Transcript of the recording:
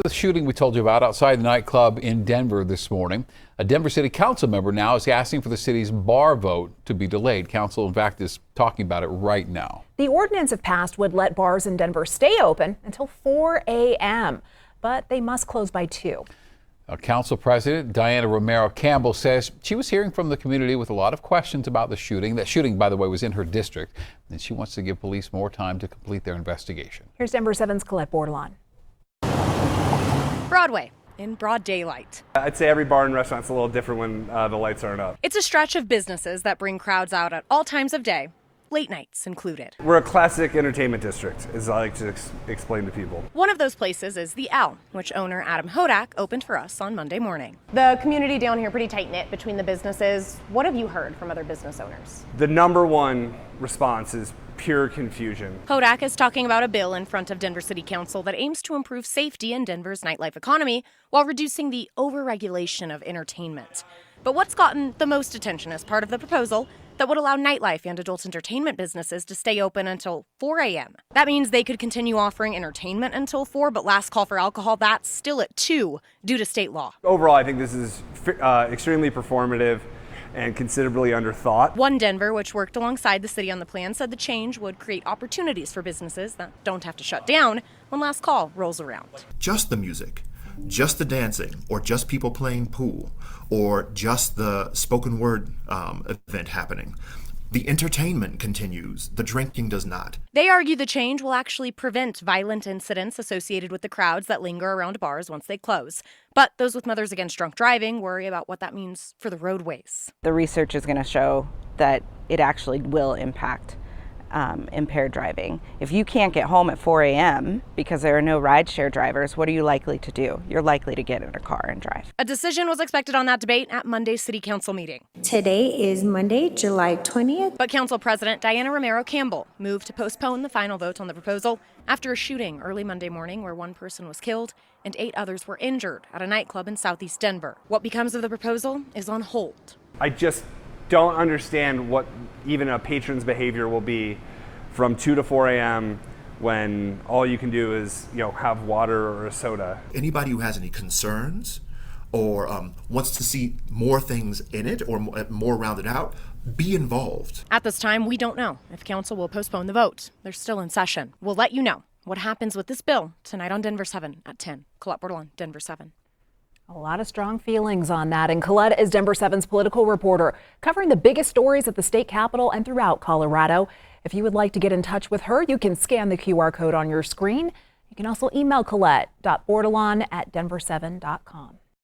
The shooting we told you about outside the nightclub in Denver this morning. A Denver City Council member now is asking for the city's bar vote to be delayed. Council, in fact, is talking about it right now. The ordinance, if passed, would let bars in Denver stay open until 4 a.m., but they must close by 2. Council President Diana Romero Campbell says she was hearing from the community with a lot of questions about the shooting. That shooting, by the way, was in her district, and she wants to give police more time to complete their investigation. Here's Denver 7's Colette Bordelon. Broadway in broad daylight. I'd say every bar and restaurant's a little different when the lights aren't up. It's a stretch of businesses that bring crowds out at all times of day, late nights included. We're a classic entertainment district, as I like to explain to people. One of those places is the L, which owner Adam Hodak opened for us on Monday morning. The community down here pretty tight-knit between the businesses. What have you heard from other business owners? The number one response is pure confusion. Hodak is talking about a bill in front of Denver City Council that aims to improve safety in Denver's nightlife economy while reducing the overregulation of entertainment. But what's gotten the most attention as part of the proposal that would allow nightlife and adult entertainment businesses to stay open until 4 a.m. That means they could continue offering entertainment until 4, but last call for alcohol, that's still at 2 due to state law. Overall, I think this is extremely performative and considerably underthought. One Denver, which worked alongside the city on the plan, said the change would create opportunities for businesses that don't have to shut down when last call rolls around. Just the music, just the dancing, or just people playing pool, or just the spoken word event happening. The entertainment continues, the drinking does not. They argue the change will actually prevent violent incidents associated with the crowds that linger around bars once they close. But those with Mothers Against Drunk Driving worry about what that means for the roadways. The research is going to show that it actually will impact impaired driving. If you can't get home at 4 a.m. because there are no rideshare drivers, what are you likely to do? You're likely to get in a car and drive. A decision was expected on that debate at Monday's City Council meeting. Today is Monday, July 20th. But Council President Diana Romero Campbell moved to postpone the final vote on the proposal after a shooting early Monday morning where one person was killed and 8 others were injured at a nightclub in southeast Denver. What becomes of the proposal is on hold. I just don't understand what even a patron's behavior will be from 2 to 4 a.m. when all you can do is, have water or a soda. Anybody who has any concerns or wants to see more things in it or more rounded out, be involved. At this time, we don't know if council will postpone the vote. They're still in session. We'll let you know what happens with this bill tonight on Denver 7 at 10. Colette Bordelon, Denver 7. A lot of strong feelings on that. And Colette is Denver 7's political reporter, covering the biggest stories at the state capitol and throughout Colorado. If you would like to get in touch with her, you can scan the QR code on your screen. You can also email Colette.bordelon@denver7.com.